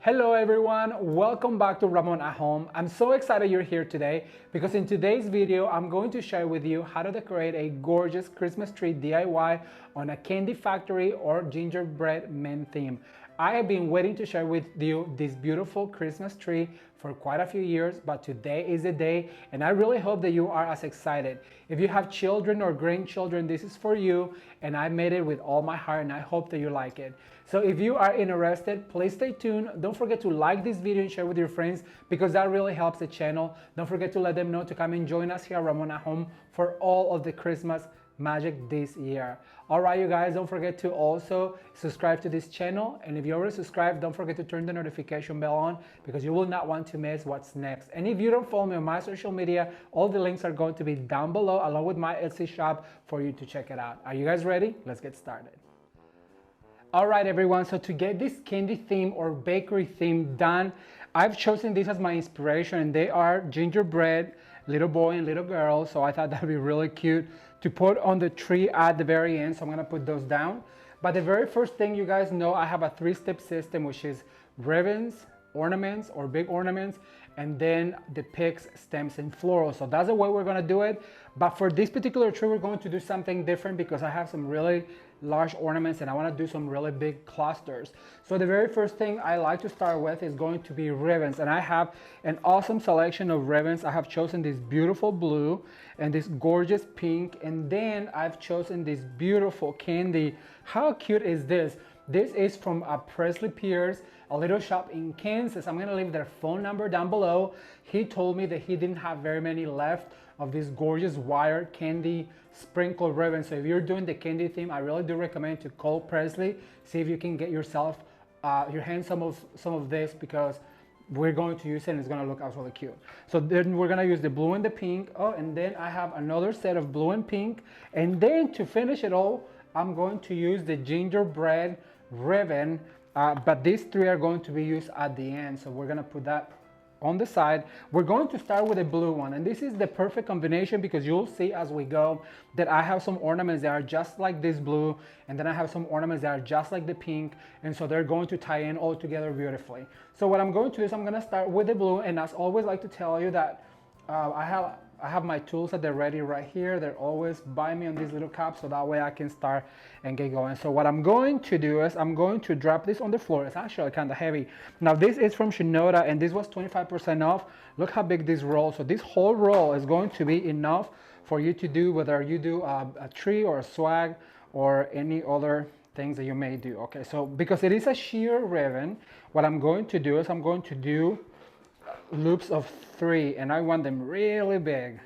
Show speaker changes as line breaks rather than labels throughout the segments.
Hello everyone, welcome back to Ramon at Home. I'm so excited you're here today because in today's video I'm going to share with you how to decorate a gorgeous Christmas tree DIY on a candy factory or gingerbread man theme. I have been waiting to share with you this beautiful Christmas tree for quite a few years, but today is the day and I really hope that you are as excited. If you have children or grandchildren, this is for you and I made it with all my heart and I hope that you like it. So if you are interested, please stay tuned. Don't forget to like this video and share with your friends because that really helps the channel. Don't forget to let them know to come and join us here at Ramon at Home for all of the Christmas magic this year. All right, you guys, don't forget to also subscribe to this channel. And if you already subscribed, don't forget to turn the notification bell on because you will not want to miss what's next. And if you don't follow me on my social media, all the links are going to be down below along with my Etsy shop for you to check it out. Are you guys ready? Let's get started. All right, everyone, so to get this candy theme or bakery theme done, I've chosen this as my inspiration, and they are gingerbread, little boy and little girl, so I thought that would be really cute to put on the tree at the very end, so I'm gonna put those down. But the very first thing, you guys know, I have a three-step system, which is ribbons, ornaments or big ornaments, and then the picks, stems, and florals. So that's the way we're gonna do it. But for this particular tree, we're going to do something different because I have some really large ornaments and I want to do some really big clusters. So the very first thing I like to start with is going to be ribbons, and I have an awesome selection of ribbons. I have chosen this beautiful blue and this gorgeous pink, and then I've chosen this beautiful candy. How cute is this? This is from PRESLEY, a little shop in Kansas. I'm gonna leave their phone number down below. He told me that he didn't have very many left of this gorgeous wire candy sprinkle ribbon. So if you're doing the candy theme, I really do recommend to call PRESLEY, see if you can get yourself your hands some of this because we're going to use it and it's gonna look absolutely cute. So then we're gonna use the blue and the pink. Oh, and then I have another set of blue and pink. And then to finish it all, I'm going to use the gingerbread ribbon, but these three are going to be used at the end. So we're gonna put that on the side. We're going to start with a blue one, and this is the perfect combination because you'll see as we go that I have some ornaments that are just like this blue, and then I have some ornaments that are just like the pink, and so they're going to tie in all together beautifully. So what I'm going to do is I'm going to start with the blue, and as always like to tell you that I have my tools at the ready right here. They're always by me on this little cup, so that way I can start and get going. So what I'm going to do is I'm going to drop this on the floor. It's actually kind of heavy. Now this is from Shinoda and this was 25% off. Look how big this roll. So this whole roll is going to be enough for you to do whether you do a tree or a swag or any other things that you may do. Okay, so because it is a sheer ribbon, what I'm going to do is I'm going to do loops of 3 and I want them really big.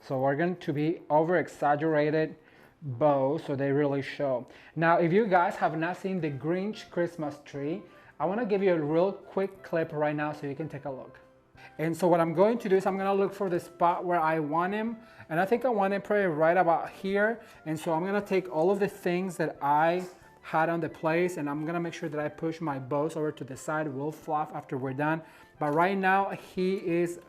So we're going to be over exaggerated bows so they really show. Now if you guys have not seen the Grinch Christmas tree, I want to give you a real quick clip right now so you can take a look. And so what I'm going to do is I'm going to look for the spot where I want him, and I think I want it probably right about here. And so I'm going to take all of the things that I had on the place and I'm going to make sure that I push my bows over to the side. We'll fluff after we're done. But right now he is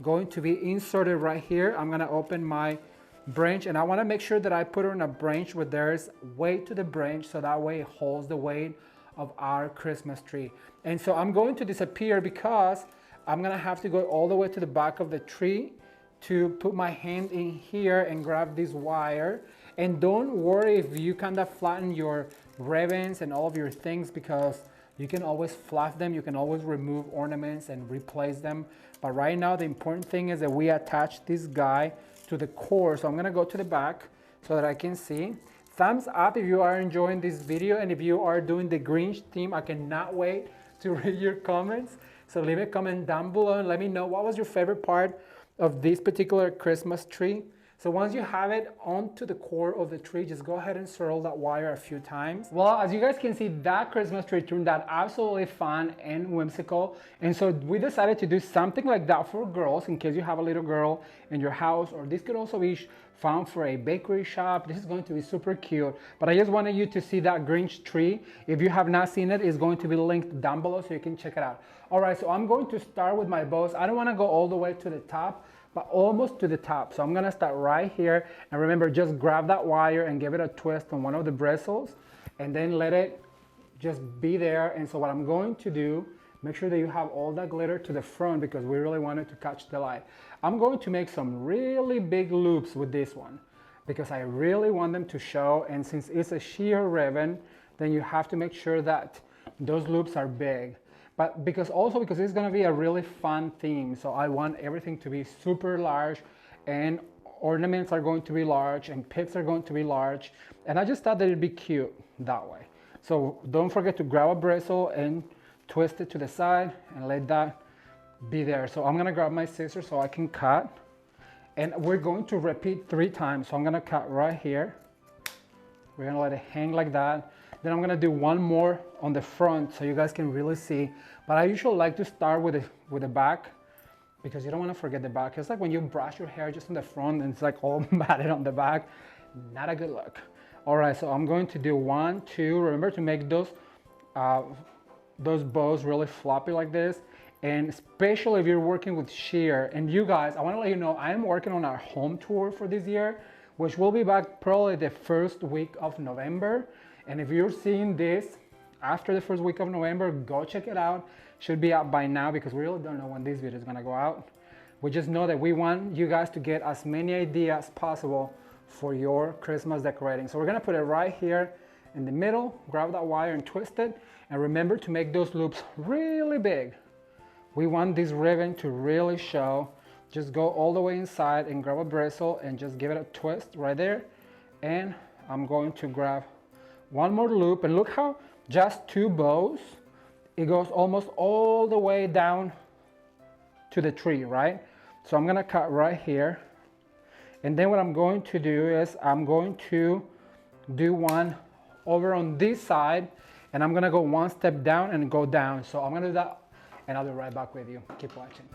going to be inserted right here. I'm gonna open my branch and I wanna make sure that I put it on a branch where there's weight to the branch so that way it holds the weight of our Christmas tree. And so I'm going to disappear because I'm gonna have to go all the way to the back of the tree to put my hand in here and grab this wire. And don't worry if you kind of flatten your ribbons and all of your things because you can always fluff them, you can always remove ornaments and replace them. But right now, the important thing is that we attach this guy to the core. So I'm gonna go to the back so that I can see. Thumbs up if you are enjoying this video, and if you are doing the Grinch theme, I cannot wait to read your comments. So leave a comment down below and let me know what was your favorite part of this particular Christmas tree. So once you have it onto the core of the tree, just go ahead and swirl that wire a few times. Well, as you guys can see, that Christmas tree turned out absolutely fun and whimsical. And so we decided to do something like that for girls in case you have a little girl in your house, or this could also be found for a bakery shop. This is going to be super cute. But I just wanted you to see that Grinch tree. If you have not seen it, it's going to be linked down below so you can check it out. All right, so I'm going to start with my bows. I don't want to go all the way to the top, but almost to the top. So I'm gonna start right here. And remember, just grab that wire and give it a twist on one of the bristles and then let it just be there. And so what I'm going to do Make sure that you have all that glitter to the front because we really want it to catch the light. I'm going to make some really big loops with this one because I really want them to show, and since it's a sheer ribbon, then you have to make sure that those loops are big. But because it's gonna be a really fun theme, so I want everything to be super large, and ornaments are going to be large, and picks are going to be large, and I just thought that it'd be cute that way. So don't forget to grab a bristle and twist it to the side and let that be there. So I'm gonna grab my scissors so I can cut. And we're going to repeat 3 times. So I'm gonna cut right here. We're gonna let it hang like that. Then I'm gonna do one more on the front so you guys can really see. But I usually like to start with the back because you don't wanna forget the back. It's like when you brush your hair just on the front and it's like all matted on the back. Not a good look. All right, so I'm going to do 1, 2. Remember to make those bows really floppy like this. And especially if you're working with sheer. And you guys, I want to let you know, I'm working on our home tour for this year, which will be back probably the first week of November. And if you're seeing this after the first week of November, go check it out. Should be out by now because we really don't know when this video is gonna go out. We just know that we want you guys to get as many ideas as possible for your Christmas decorating. So we're gonna put it right here in the middle, grab that wire and twist it. And remember to make those loops really big. We want this ribbon to really show. Just go all the way inside and grab a bristle and just give it a twist right there. And I'm going to grab one more loop, and look how just 2 bows, it goes almost all the way down to the tree, right? So I'm gonna cut right here. And then what I'm going to do is I'm going to do one over on this side, and I'm gonna go 1 step down and go down. So I'm gonna do that, and I'll be right back with you. Keep watching.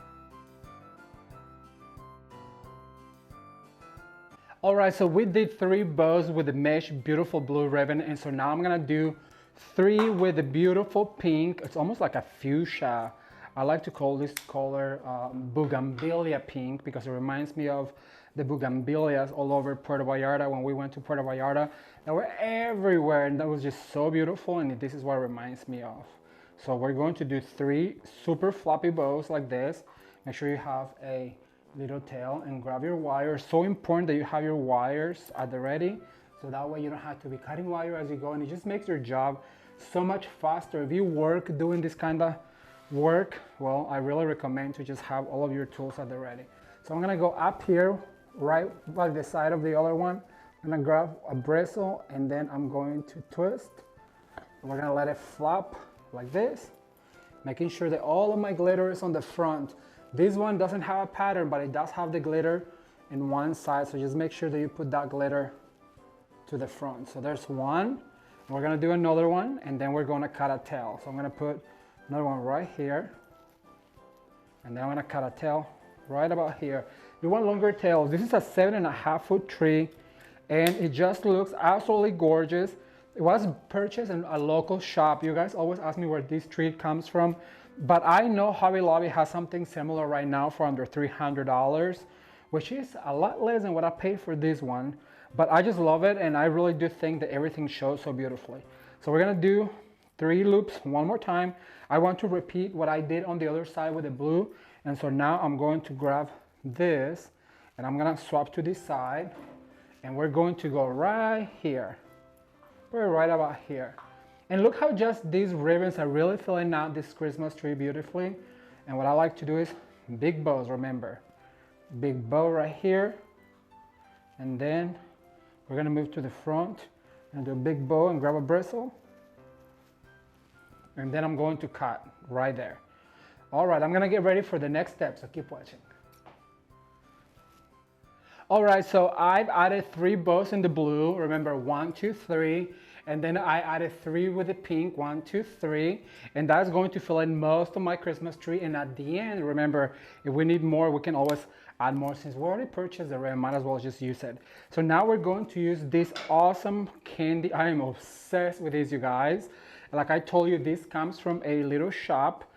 All right, so we did 3 bows with the mesh beautiful blue ribbon, and so now I'm gonna do 3 with the beautiful pink. It's almost like a fuchsia. I like to call this color bougainvillea pink because it reminds me of the bougainvilleas all over Puerto Vallarta. When we went to Puerto Vallarta, they were everywhere, and that was just so beautiful, and this is what it reminds me of. So we're going to do 3 super floppy bows like this. Make sure you have a little tail and grab your wire. So important that you have your wires at the ready, so that way you don't have to be cutting wire as you go, and it just makes your job so much faster. If you work doing this kind of work, well, I really recommend to just have all of your tools at the ready. So I'm gonna go up here right by the side of the other one. I'm gonna grab a bristle, and then I'm going to twist. We're gonna let it flop like this, making sure that all of my glitter is on the front. This one doesn't have a pattern, but it does have the glitter in one side, so just make sure that you put that glitter to the front. So there's one. We're gonna do another one, and then we're gonna cut a tail. So I'm gonna put another one right here, and then I'm gonna cut a tail right about here. You want longer tails. This is a 7.5-foot tree, and it just looks absolutely gorgeous. It was purchased in a local shop. You guys always ask me where this tree comes from, but I know Hobby Lobby has something similar right now for under $300, which is a lot less than what I paid for this one. But I just love it, and I really do think that everything shows so beautifully. So we're gonna do 3 loops one more time. I want to repeat what I did on the other side with the blue, and so now I'm going to grab this, and I'm gonna swap to this side, and we're going to go right here. We're right about here. And look how just these ribbons are really filling out this Christmas tree beautifully. And what I like to do is big bows, remember. Big bow right here. And then we're gonna move to the front and do a big bow and grab a bristle. And then I'm going to cut right there. All right, I'm gonna get ready for the next step, so keep watching. All right, so I've added 3 bows in the blue. Remember, 1, 2, 3. And then I added 3 with the pink, 1, 2, 3. And that's going to fill in most of my Christmas tree. And at the end, remember, if we need more, we can always add more. Since we already purchased the ribbon, might as well just use it. So now we're going to use this awesome candy. I am obsessed with this, you guys. Like I told you, this comes from a little shop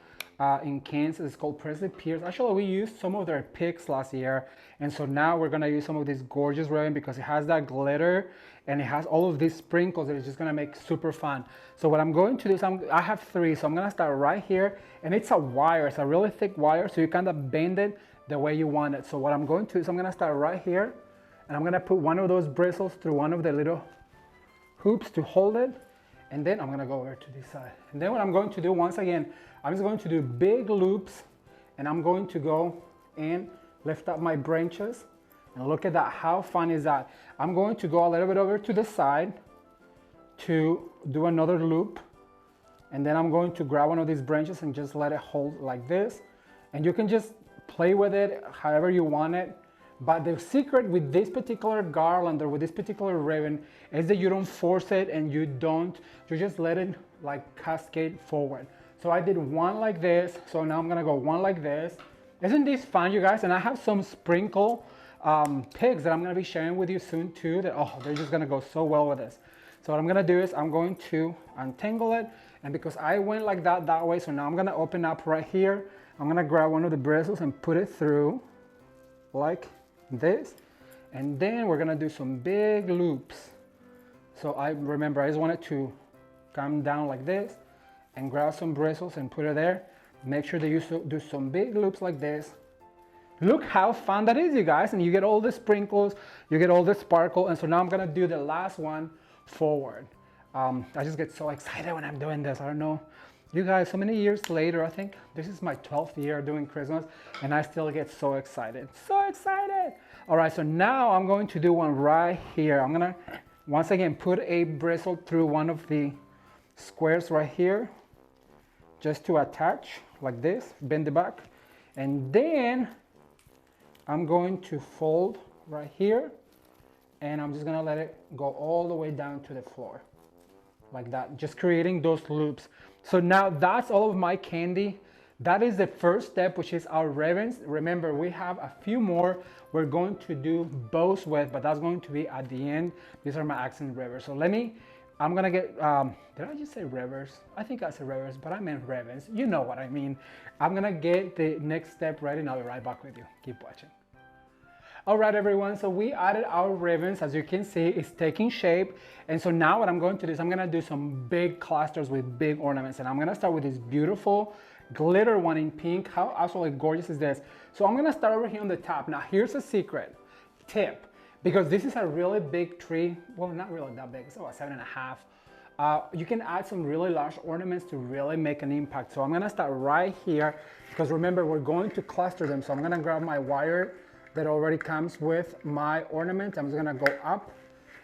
in Kansas. It's called Presley Pierce. Actually, we used some of their picks last year, and so now we're gonna use some of this gorgeous ribbon because it has that glitter and it has all of these sprinkles that is just gonna make super fun. So what I'm going to do is I have 3, so I'm gonna start right here, and it's a wire. It's a really thick wire, so you kind of bend it the way you want it. So what I'm going to do is I'm gonna start right here, and I'm gonna put one of those bristles through one of the little hoops to hold it, and then I'm gonna go over to this side. And then what I'm going to do, once again, I'm just going to do big loops, and I'm going to go and lift up my branches. And look at that, how fun is that? I'm going to go a little bit over to the side to do another loop, and then I'm going to grab one of these branches and just let it hold like this. And you can just play with it however you want it. But the secret with this particular garland or with this particular ribbon is that you don't force it, and you just let it like cascade forward. So I did one like this, so now I'm gonna go one like this. Isn't this fun, you guys? And I have some sprinkle picks that I'm gonna be sharing with you soon too, that, oh, they're just gonna go so well with this. So what I'm gonna do is I'm going to untangle it, and because I went like that way, so now I'm gonna open up right here. I'm gonna grab one of the bristles and put it through like this, and then we're gonna do some big loops. So I just wanted to come down like this and grab some bristles and put it there. Make sure that you do some big loops like this. Look how fun that is, you guys, and you get all the sprinkles, you get all the sparkle. And so now I'm gonna do the last one forward. I just get so excited when I'm doing this. I don't know, you guys, so many years later, I think this is my 12th year doing Christmas, and I still get so excited, so excited. All right, so now I'm going to do one right here. I'm gonna, once again, put a bristle through one of the squares right here, just to attach like this, bend the back. And then I'm going to fold right here, and I'm just gonna let it go all the way down to the floor, like that, just creating those loops. So now that's all of my candy. That is the first step, which is our ribbons. Remember, we have a few more we're going to do bows with, but that's going to be at the end. These are my accent ribbons. So I'm gonna get, did I just say rivers? I think I said rivers, but I meant ribbons. You know what I mean. I'm gonna get the next step ready, and I'll be right back with you. Keep watching. All right, everyone, so we added our ribbons. As you can see, it's taking shape. And so now what I'm going to do is I'm gonna do some big clusters with big ornaments. And I'm gonna start with this beautiful glitter one in pink. How absolutely gorgeous is this? So I'm gonna start over here on the top. Now here's a secret tip, because this is a really big tree. Well, not really that big, it's about 7.5. You can add some really large ornaments to really make an impact. So I'm gonna start right here, because remember, we're going to cluster them. So I'm gonna grab my wire that already comes with my ornament. I'm just gonna go up,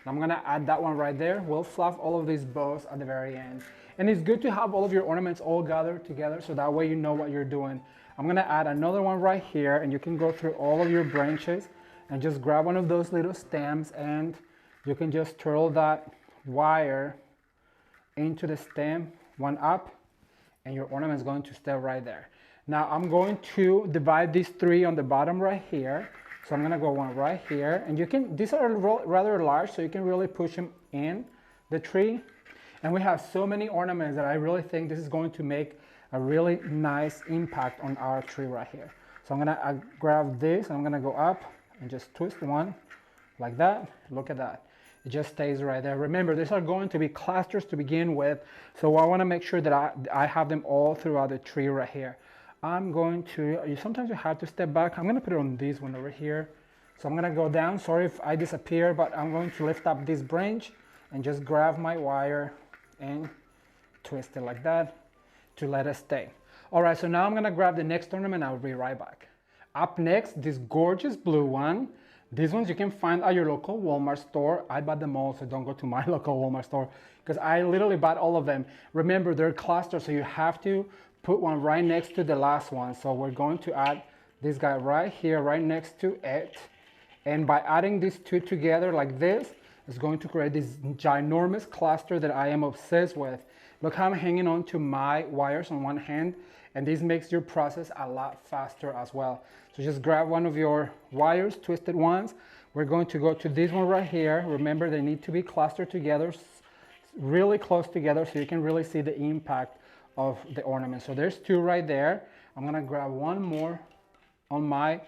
and I'm gonna add that one right there. We'll fluff all of these bows at the very end. And it's good to have all of your ornaments all gathered together, so that way you know what you're doing. I'm gonna add another one right here, and you can go through all of your branches and just grab one of those little stems, and you can just twirl that wire into the stem, one up, and your ornament is going to stay right there. Now I'm going to divide these 3 on the bottom right here. So I'm gonna go one right here, and these are rather large, so you can really push them in the tree. And we have so many ornaments that I really think this is going to make a really nice impact on our tree right here. So I'm gonna grab this, and I'm gonna go up and just twist one like that. Look at that. It just stays right there. Remember, these are going to be clusters to begin with, so I wanna make sure that I have them all throughout the tree right here. I'm going to, sometimes you have to step back. I'm gonna put it on this one over here. So I'm gonna go down. Sorry if I disappear, but I'm going to lift up this branch and just grab my wire and twist it like that to let it stay. All right, so now I'm gonna grab the next ornament. I'll be right back. Up next, this gorgeous blue one. These ones you can find at your local Walmart store. I bought them all, so don't go to my local Walmart store, because I literally bought all of them. Remember, they're clusters, so you have to put one right next to the last one. So we're going to add this guy right here, right next to it. And by adding these 2 together like this, it's going to create this ginormous cluster that I am obsessed with. Look how I'm hanging on to my wires on one hand, and this makes your process a lot faster as well. So just grab one of your wires, twisted ones. We're going to go to this one right here. Remember, they need to be clustered together, really close together, so you can really see the impact of the ornament. So there's 2 right there. I'm gonna grab 1 more on my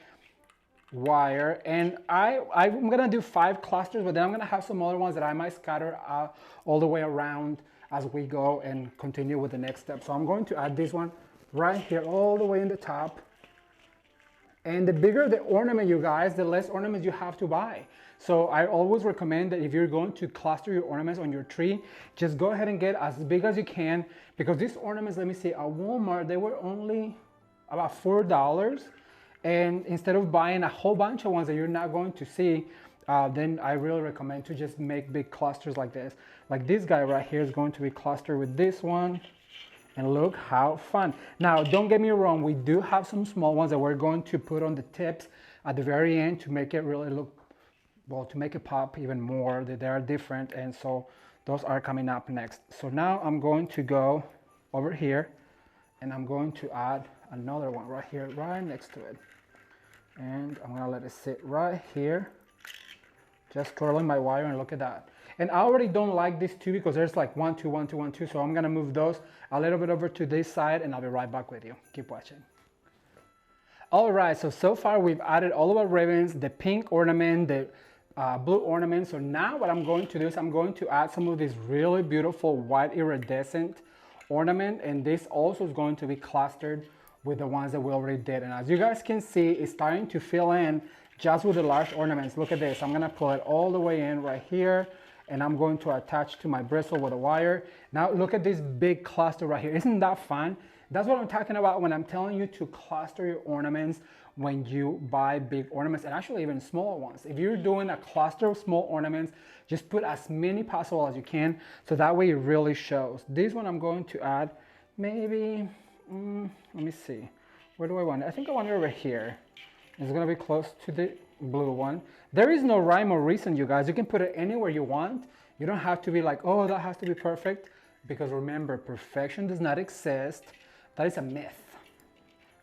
wire, and I'm gonna do 5 clusters, but then I'm gonna have some other ones that I might scatter out all the way around as we go and continue with the next step. So I'm going to add this one right here all the way in the top. And the bigger the ornament, you guys, the less ornaments you have to buy. So I always recommend that if you're going to cluster your ornaments on your tree, just go ahead and get as big as you can, because these ornaments, let me see, at Walmart, they were only about $4. And instead of buying a whole bunch of ones that you're not going to see, then I really recommend to just make big clusters like this. Like this guy right here is going to be clustered with this one. And look how fun. Now, don't get me wrong, we do have some small ones that we're going to put on the tips at the very end to make it really look, well, to make it pop even more, that they are different. And so those are coming up next. So now I'm going to go over here and I'm going to add another one right here, right next to it. And I'm gonna let it sit right here. Just twirling my wire, and look at that. And I already don't like these 2 because there's like 1, 2, 1, 2, 1, 2. So I'm gonna move those a little bit over to this side, and I'll be right back with you. Keep watching. All right, so far we've added all of our ribbons, the pink ornament, the blue ornament. So now what I'm going to do is I'm going to add some of this really beautiful white iridescent ornament, and this also is going to be clustered with the ones that we already did. And as you guys can see, it's starting to fill in just with the large ornaments. Look at this. I'm gonna pull it all the way in right here, and I'm going to attach to my bristle with a wire. Now look at this big cluster right here. Isn't that fun? That's what I'm talking about when I'm telling you to cluster your ornaments when you buy big ornaments, and actually even smaller ones. If you're doing a cluster of small ornaments, just put as many possible as you can, so that way it really shows. This one I'm going to add maybe, let me see, where do I want it? I think I want it over here. It's gonna be close to the blue one. There is no rhyme or reason, you guys. You can put it anywhere you want. You don't have to be like, oh, that has to be perfect, because remember, perfection does not exist. That is a myth.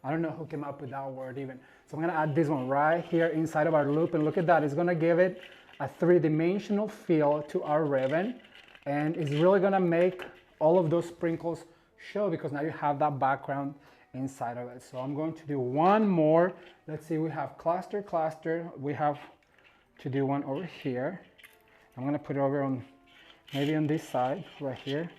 I don't know who came up with that word even. So I'm gonna add this one right here inside of our loop, and look at that. It's gonna give it a 3-dimensional feel to our ribbon, and it's really gonna make all of those sprinkles show, because now you have that background inside of it. So I'm going to do 1 more. Let's see, we have cluster, cluster. We have to do one over here. I'm gonna put it over on, maybe on this side right here.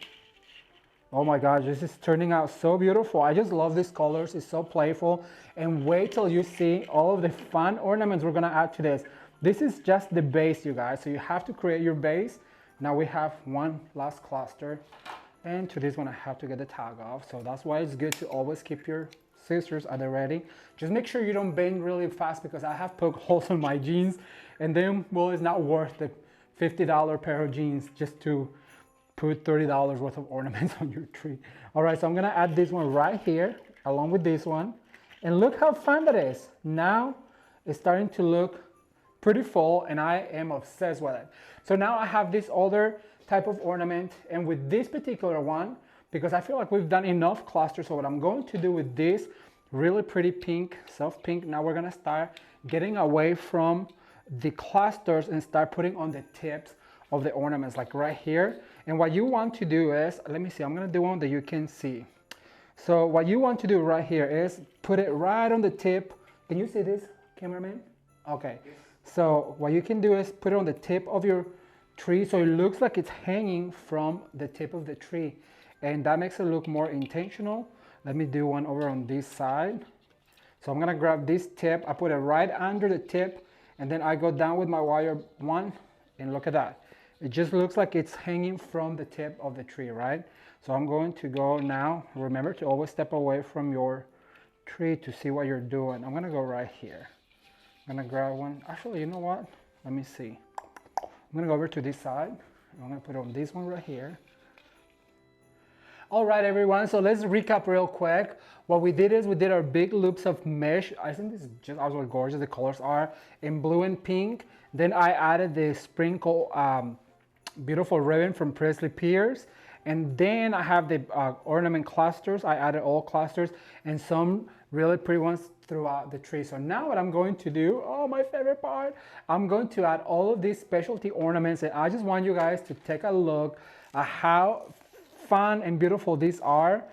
Oh my gosh, this is turning out so beautiful. I just love these colors. It's so playful. And wait till you see all of the fun ornaments we're gonna add to this. This is just the base, you guys. So you have to create your base. Now we have 1 last cluster. And to this one, I have to get the tag off. So that's why it's good to always keep your scissors at the ready. Just make sure you don't bend really fast, because I have poked holes in my jeans, and then, well, it's not worth the $50 pair of jeans just to put $30 worth of ornaments on your tree. All right, so I'm gonna add this one right here along with this one. And look how fun that is. Now it's starting to look pretty full, and I am obsessed with it. So now I have this other type of ornament, and with this particular one, because I feel like we've done enough clusters, so what I'm going to do with this really pretty pink, soft pink, now we're gonna start getting away from the clusters and start putting on the tips of the ornaments, like right here. And what you want to do is, let me see, I'm gonna do one that you can see. So what you want to do right here is put it right on the tip. Can you see this, cameraman? Okay. So what you can do is put it on the tip of your tree, so it looks like it's hanging from the tip of the tree, and that makes it look more intentional. Let me do one over on this side. So I'm gonna grab this tip, I put it right under the tip, and then I go down with my wire 1, and look at that. It just looks like it's hanging from the tip of the tree, right? So I'm going to go now, remember to always step away from your tree to see what you're doing. I'm gonna go right here. I'm gonna grab one, actually, you know what? Let me see. I'm gonna go over to this side. I'm gonna put on this one right here. All right, everyone, so let's recap real quick. What we did is we did our big loops of mesh. I think this is just absolutely gorgeous. The colors are in blue and pink. Then I added the sprinkle beautiful ribbon from PRESLEY Pierce. And then I have the ornament clusters. I added all clusters and some really pretty ones throughout the tree. So now what I'm going to do, oh, my favorite part, I'm going to add all of these specialty ornaments, and I just want you guys to take a look at how fun and beautiful these are.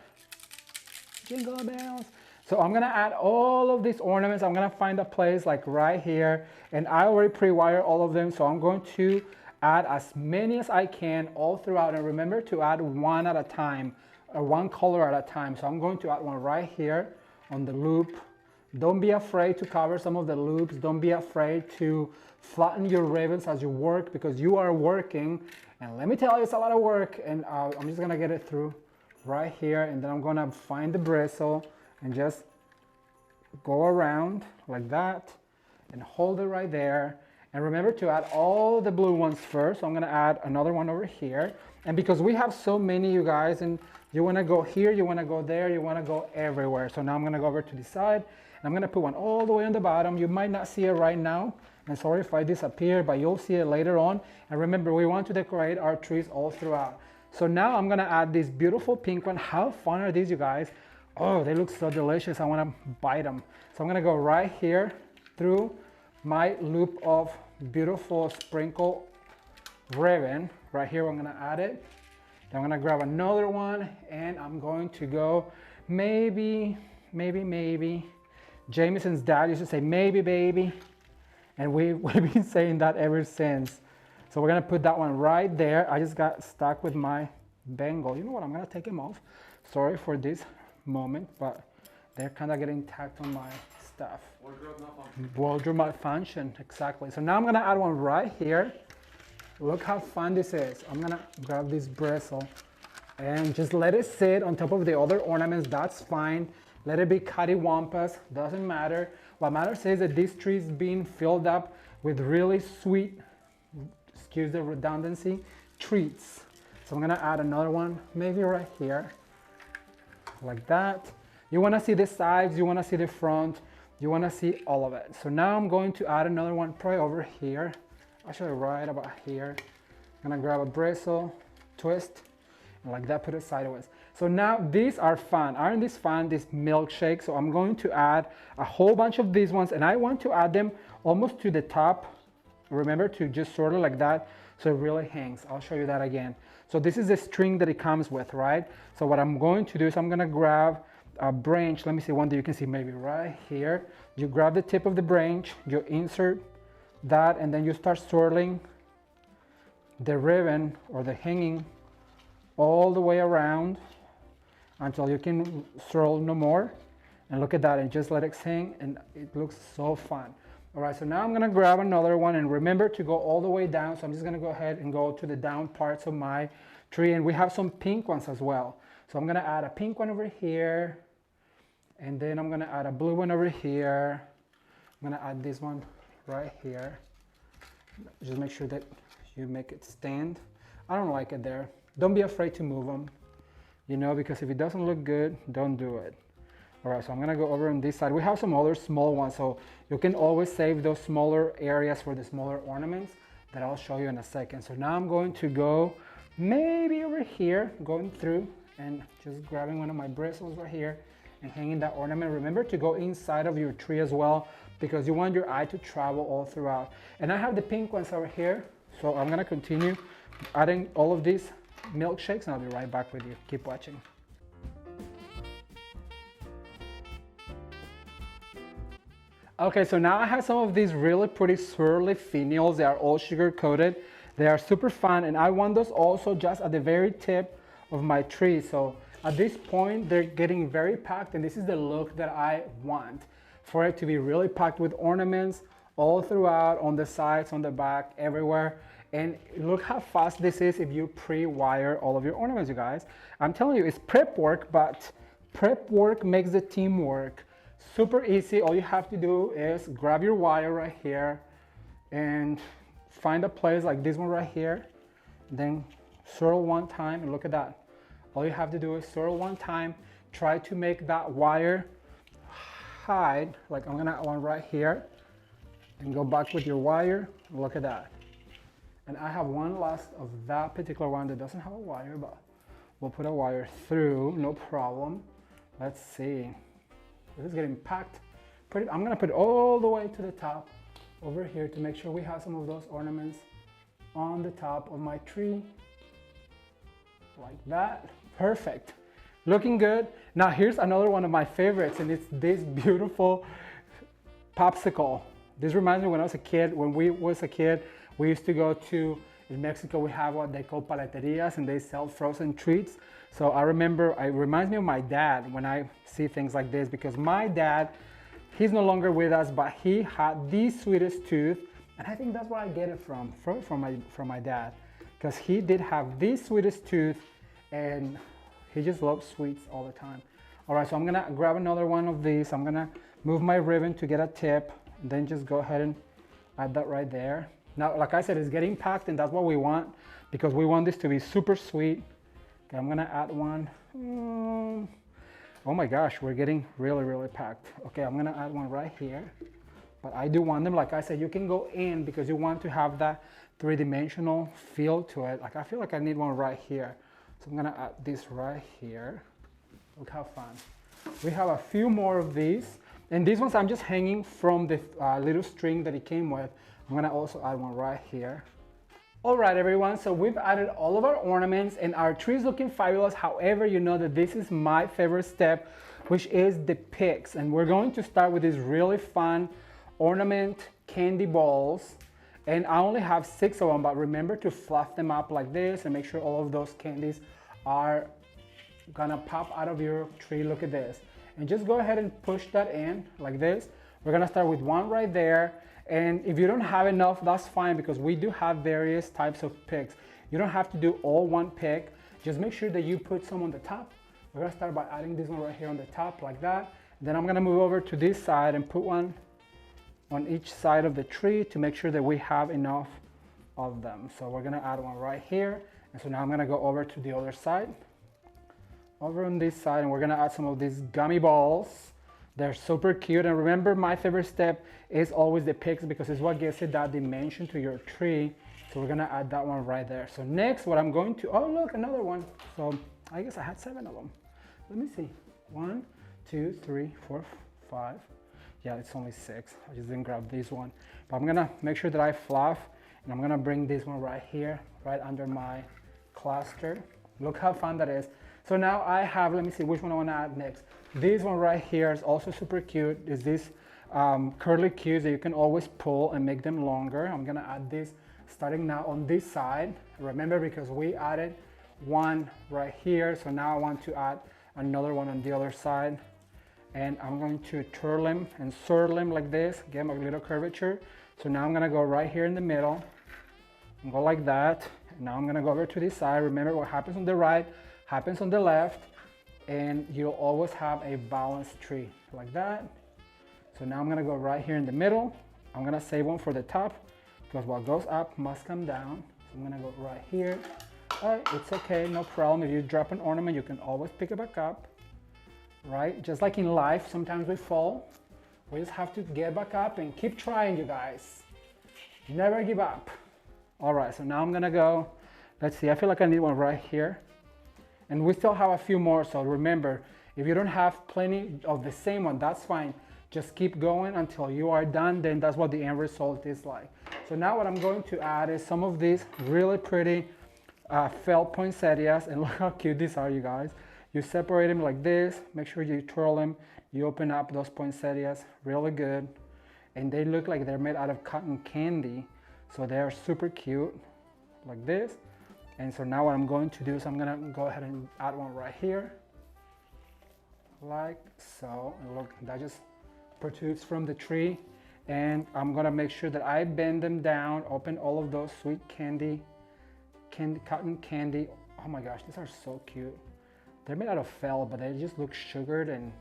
jingle bells. So I'm gonna add all of these ornaments. I'm gonna find a place like right here, and I already pre-wired all of them, so I'm going to add as many as I can all throughout. And remember to add one at a time, or one color at a time. So I'm going to add one right here on the loop. Don't be afraid to cover some of the loops. Don't be afraid to flatten your ribbons as you work, because you are working. And let me tell you, it's a lot of work. And I'm just gonna get it through right here, and then I'm gonna find the bristle and just go around like that and hold it right there. And remember to add all the blue ones first. So I'm gonna add another one over here. And because we have so many, you guys, and you wanna go here, you wanna go there, you wanna go everywhere. So now I'm gonna go over to the side, and I'm gonna put one all the way on the bottom. You might not see it right now. And sorry if I disappear, but you'll see it later on. And remember, we want to decorate our trees all throughout. So now I'm gonna add this beautiful pink one. How fun are these, you guys? Oh, they look so delicious. I wanna bite them. So I'm gonna go right here through my loop of beautiful sprinkle ribbon. Right here, I'm gonna add it. Then I'm gonna grab another one, and I'm going to go maybe. Jameson's dad used to say, maybe, baby. And we've been saying that ever since. So we're gonna put that one right there. I just got stuck with my bangle. You know what, I'm gonna take them off. Sorry for this moment, but they're kind of getting tacked on my stuff.
Wardrobe malfunction.
Wardrobe malfunction, exactly. So now I'm gonna add one right here. Look how fun this is. I'm gonna grab this bristle and just let it sit on top of the other ornaments. That's fine. Let it be cattywampus, doesn't matter. What matters is that this tree is being filled up with really sweet, excuse the redundancy, treats. So I'm gonna add another one, maybe right here, like that. You wanna see the sides, you wanna see the front, you wanna see all of it. So now I'm going to add another one probably over here, actually right about here. I'm gonna grab a bristle, twist, and like that, put it sideways. So now these are fun. Aren't these fun, these milkshakes? So I'm going to add a whole bunch of these ones, and I want to add them almost to the top. Remember to just sort of like that, so it really hangs. I'll show you that again. So this is the string that it comes with, right? So what I'm going to do is I'm gonna grab a branch. Let me see one that you can see maybe right here. You grab the tip of the branch, you insert that, and then you start swirling the ribbon or the hanging all the way around until you can swirl no more. And look at that, and just let it hang, and it looks so fun. All right, so now I'm gonna grab another one, and remember to go all the way down. So I'm just gonna go ahead and go to the down parts of my tree, and we have some pink ones as well. So I'm gonna add a pink one over here, and then I'm gonna add a blue one over here. I'm gonna add this one right here. Just make sure that you make it stand. I don't like it there. Don't be afraid to move them, you know, because if it doesn't look good, don't do it. All right, so I'm gonna go over on this side. We have some other small ones, so you can always save those smaller areas for the smaller ornaments that I'll show you in a second. So now I'm going to go maybe over here, going through and just grabbing one of my bristles right here and hanging that ornament. Remember to go inside of your tree as well, because you want your eye to travel all throughout. And I have the pink ones over here, so I'm gonna continue adding all of these milkshakes, and I'll be right back with you. Keep watching. Okay, so now I have some of these really pretty swirly finials. They are all sugar coated. They are super fun, and I want those also just at the very tip of my tree. So at this point, they're getting very packed, and this is the look that I want, for it to be really packed with ornaments all throughout, on the sides, on the back, everywhere. And look how fast this is if you pre-wire all of your ornaments, you guys. I'm telling you, it's prep work, but prep work makes the team work. Super easy. All you have to do is grab your wire right here and find a place like this one right here. Then swirl one time, and look at that. All you have to do is swirl one time. Try to make that wire hide, like I'm gonna add one right here, and go back with your wire. Look at that. And I have one last of that particular one that doesn't have a wire, but we'll put a wire through, no problem. Let's see. This is getting packed. I'm gonna put it all the way to the top over here to make sure we have some of those ornaments on the top of my tree. Like that. Perfect. Looking good. Now here's another one of my favorites, and it's this beautiful popsicle. This reminds me when I was a kid. When we was a kid, we used to go to, in Mexico, we have what they call paleterias, and they sell frozen treats. So I remember, it reminds me of my dad when I see things like this, because my dad, he's no longer with us, but he had the sweetest tooth, and I think that's where I get it from my dad, because he did have the sweetest tooth, and he just loves sweets all the time. All right, so I'm gonna grab another one of these. I'm gonna move my ribbon to get a tip, and then just go ahead and add that right there. Now, like I said, it's getting packed, and that's what we want, because we want this to be super sweet. Okay, I'm gonna add one. Oh my gosh, we're getting really, really packed. Okay, I'm gonna add one right here. But I do want them, like I said, you can go in because you want to have that three-dimensional feel to it. Like I feel like I need one right here. So I'm gonna add this right here. Look how fun. We have a few more of these. And these ones I'm just hanging from the little string that it came with. I'm gonna also add one right here. All right, everyone, so we've added all of our ornaments and our tree is looking fabulous. However, you know that this is my favorite step, which is the picks. And we're going to start with these really fun ornament candy balls. And I only have 6 of them, but remember to fluff them up like this and make sure all of those candies are gonna pop out of your tree. Look at this. And just go ahead and push that in like this. We're gonna start with one right there. And if you don't have enough, that's fine, because we do have various types of picks. You don't have to do all one pick. Just make sure that you put some on the top. We're gonna start by adding this one right here on the top like that. Then I'm gonna move over to this side and put one on each side of the tree to make sure that we have enough of them. So we're gonna add one right here. And so now I'm gonna go over to the other side. Over on this side, and we're gonna add some of these gummy balls. They're super cute. And remember, my favorite step is always the picks, because it's what gives it that dimension to your tree. So we're gonna add that one right there. So next, what I'm going to, oh look, another one. So I guess I had 7 of them. Let me see. 1, 2, 3, 4, 5. Yeah, it's only 6. I just didn't grab this one. But I'm gonna make sure that I fluff, and I'm gonna bring this one right here, right under my cluster. Look how fun that is. So now I have, let me see which one I wanna add next. This one right here is also super cute. Is this curly cues that you can always pull and make them longer. I'm gonna add this starting now on this side. Remember, because we added one right here, so now I want to add another one on the other side. And I'm going to twirl them and swirl them like this, give them a little curvature. So now I'm gonna go right here in the middle and go like that. And now I'm gonna go over to this side. Remember, what happens on the right happens on the left, and you'll always have a balanced tree like that. So now I'm gonna go right here in the middle. I'm gonna save one for the top, because what goes up must come down. So I'm gonna go right here. All right, it's okay, no problem. If you drop an ornament, you can always pick it back up, right? Just like in life, sometimes we fall. We just have to get back up and keep trying, you guys. Never give up. All right, so now I'm gonna go, let's see, I feel like I need one right here. And we still have a few more, so remember, if you don't have plenty of the same one, that's fine. Just keep going until you are done, then that's what the end result is like. So now what I'm going to add is some of these really pretty felt poinsettias, and look how cute these are, you guys. You separate them like this, make sure you twirl them, you open up those poinsettias really good, and they look like they're made out of cotton candy, so they're super cute, like this. And so now what I'm going to do is I'm gonna go ahead and add one right here, like so. And look, that just protrudes from the tree. And I'm gonna make sure that I bend them down, open all of those sweet cotton candy. Oh my gosh, these are so cute. They're made out of felt, but they just look sugared and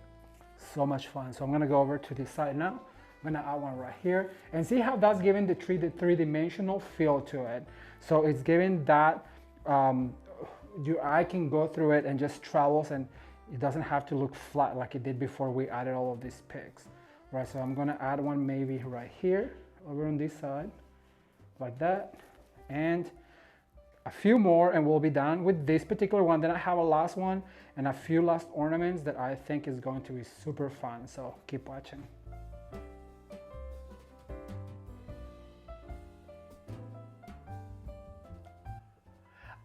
so much fun. So I'm gonna go over to this side now. I'm gonna add one right here, and see how that's giving the tree the three-dimensional feel to it. So it's giving that, your eye can go through it and just travels, and it doesn't have to look flat like it did before we added all of these picks. Right, so I'm gonna add one maybe right here, over on this side, like that, and a few more, and we'll be done with this particular one. Then I have a last one and a few last ornaments that I think is going to be super fun, so keep watching.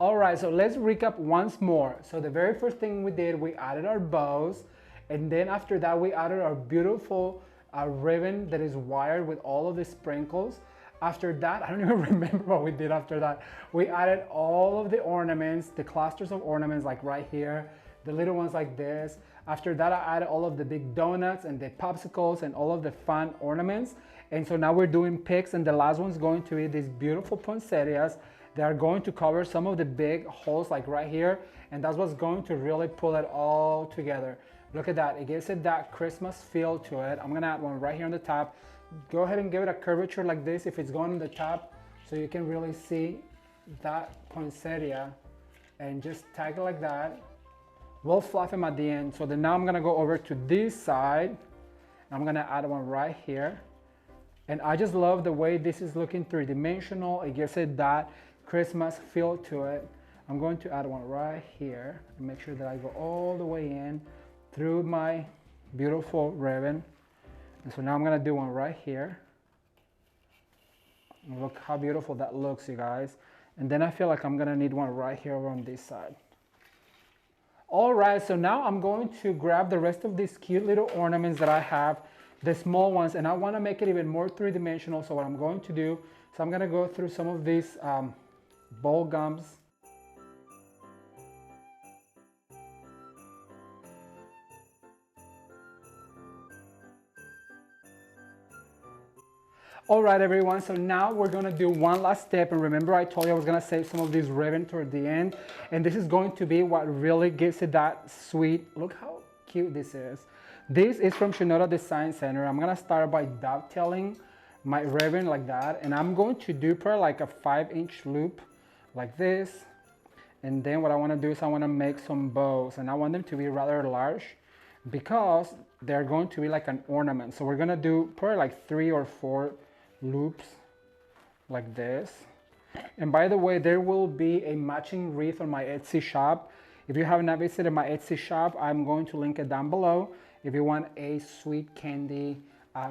All right, so let's recap once more. So the very first thing we did, we added our bows, and then after that we added our beautiful ribbon that is wired with all of the sprinkles. After that, I don't even remember what we did after that. We added all of the ornaments, the clusters of ornaments like right here, the little ones like this. After that, I added all of the big donuts and the popsicles and all of the fun ornaments. And so now we're doing picks, and the last one's going to be these beautiful poinsettias. They are going to cover some of the big holes like right here, and that's what's going to really pull it all together. Look at that, it gives it that Christmas feel to it. I'm gonna add one right here on the top. Go ahead and give it a curvature like this if it's going on the top, so you can really see that poinsettia, and just tag it like that. We'll fluff them at the end. So then now I'm gonna go over to this side. I'm gonna add one right here. And I just love the way this is looking three-dimensional. It gives it that Christmas feel to it. I'm going to add one right here and make sure that I go all the way in through my beautiful ribbon. And so now I'm gonna do one right here. And look how beautiful that looks, you guys. And then I feel like I'm gonna need one right here over on this side. All right, so now I'm going to grab the rest of these cute little ornaments that I have, the small ones, and I wanna make it even more three-dimensional. So what I'm going to do, so I'm gonna go through some of these ball gums. All right, everyone, so now we're gonna do one last step. And remember, I told you I was gonna save some of this ribbon toward the end. And this is going to be what really gives it that sweet, look how cute this is. This is from Shinoda Design Center. I'm gonna start by dovetailing my ribbon like that. And I'm going to do probably like a 5-inch loop like this. And then what I wanna do is I wanna make some bows. And I want them to be rather large because they're going to be like an ornament. So we're gonna do probably like 3 or 4 loops like this. And by the way, there will be a matching wreath on my Etsy shop. If you have not visited my Etsy shop, I'm going to link it down below if you want a sweet candy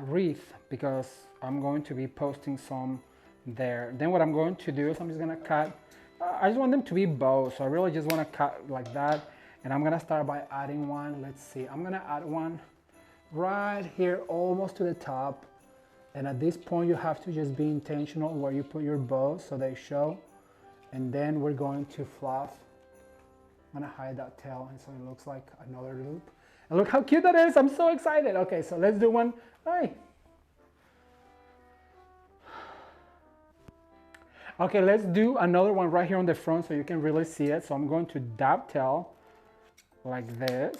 wreath, because I'm going to be posting some there. Then what I'm going to do is I'm just gonna cut, I just want them to be bows, so I really just want to cut like that. And I'm gonna start by adding one. Let's see, I'm gonna add one right here almost to the top. And at this point, you have to just be intentional where you put your bows so they show. And then we're going to fluff. I'm gonna hide that tail, and so it looks like another loop. And look how cute that is, I'm so excited. Okay, so let's do one. Hi. Okay, let's do another one right here on the front so you can really see it. So I'm going to dovetail like this.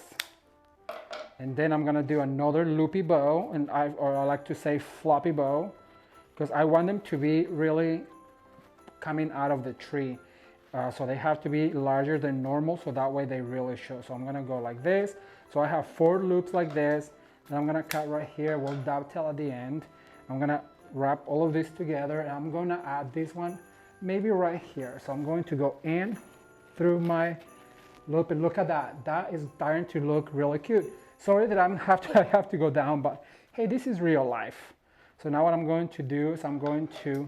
And then I'm gonna do another loopy bow, and I like to say floppy bow, because I want them to be really coming out of the tree. So they have to be larger than normal, so that way they really show. So I'm gonna go like this. So I have 4 loops like this. Then I'm gonna cut right here. We'll dovetail at the end. I'm gonna wrap all of this together, and I'm gonna add this one maybe right here. So I'm going to go in through my loop, and look at that. That is starting to look really cute. Sorry that I have to go down, but hey, this is real life. So now what I'm going to do is I'm going to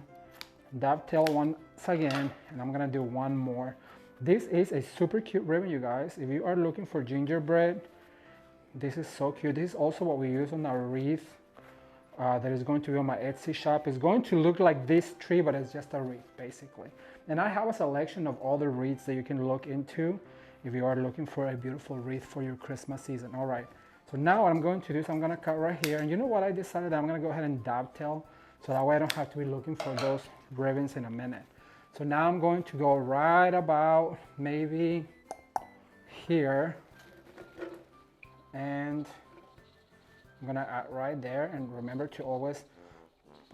dovetail once again, and I'm gonna do one more. This is a super cute ribbon, you guys. If you are looking for gingerbread, this is so cute. This is also what we use on our wreath that is going to be on my Etsy shop. It's going to look like this tree, but it's just a wreath, basically. And I have a selection of other wreaths that you can look into if you are looking for a beautiful wreath for your Christmas season. All right, so now what I'm going to do is I'm gonna cut right here. And you know what, I decided that I'm gonna go ahead and dovetail, so that way I don't have to be looking for those ribbons in a minute. So now I'm going to go right about maybe here, and I'm gonna add right there. And remember to always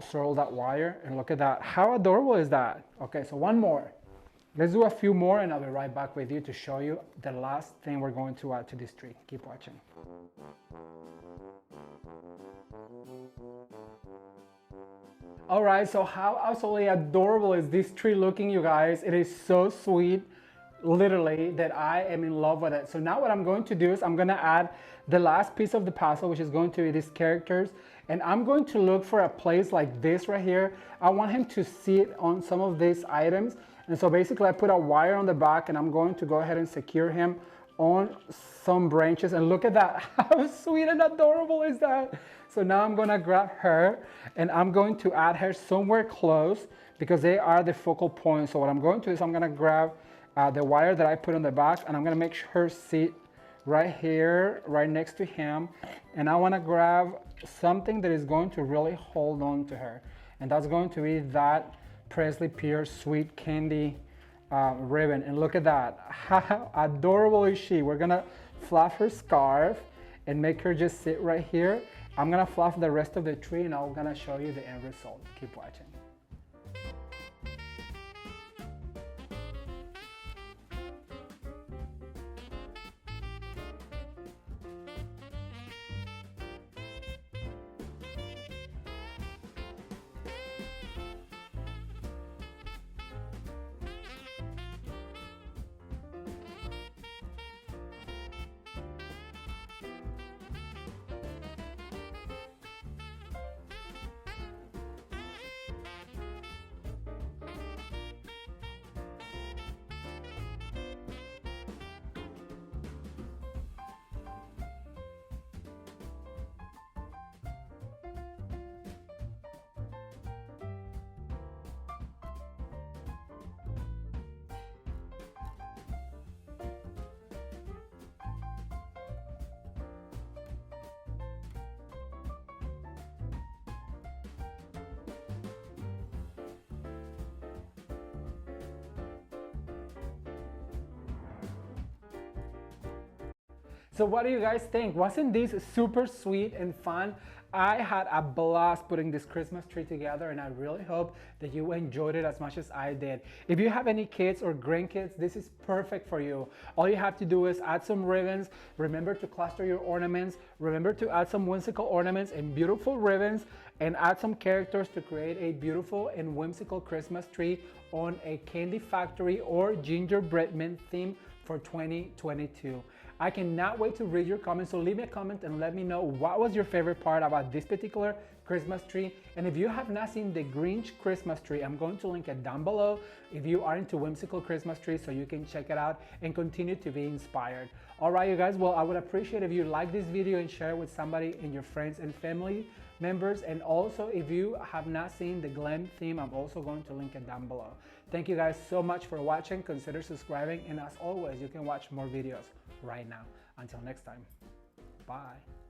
swirl that wire, and look at that. How adorable is that? Okay, so one more. Let's do a few more, and I'll be right back with you to show you the last thing we're going to add to this tree. Keep watching. All right, so how absolutely adorable is this tree looking, you guys? It is so sweet, literally, that I am in love with it. So now what I'm going to do is I'm gonna add the last piece of the puzzle, which is going to be these characters. And I'm going to look for a place like this right here. I want him to see it on some of these items. And so basically I put a wire on the back and I'm going to go ahead and secure him on some branches. And look at that, how sweet and adorable is that? So now I'm gonna grab her and I'm going to add her somewhere close because they are the focal point. So what I'm going to do is I'm gonna grab the wire that I put on the back and I'm gonna make her sit right here, right next to him. And I wanna grab something that is going to really hold on to her. And that's going to be that Presley Pure Sweet Candy ribbon. And look at that, how adorable is she? We're gonna fluff her scarf and make her just sit right here. I'm gonna fluff the rest of the tree and I'm gonna show you the end result. Keep watching. So what do you guys think? Wasn't this super sweet and fun? I had a blast putting this Christmas tree together and I really hope that you enjoyed it as much as I did. If you have any kids or grandkids, this is perfect for you. All you have to do is add some ribbons, remember to cluster your ornaments, remember to add some whimsical ornaments and beautiful ribbons, and add some characters to create a beautiful and whimsical Christmas tree on a Candy Factory or Gingerbread Man theme for 2022. I cannot wait to read your comments, so leave me a comment and let me know what was your favorite part about this particular Christmas tree. And if you have not seen the Grinch Christmas tree, I'm going to link it down below if you are into whimsical Christmas trees, so you can check it out and continue to be inspired. All right, you guys, well, I would appreciate if you like this video and share it with somebody in your friends and family members. And also, if you have not seen the Glam theme, I'm also going to link it down below. Thank you guys so much for watching. Consider subscribing, and as always, you can watch more videos right now. Until next time, bye.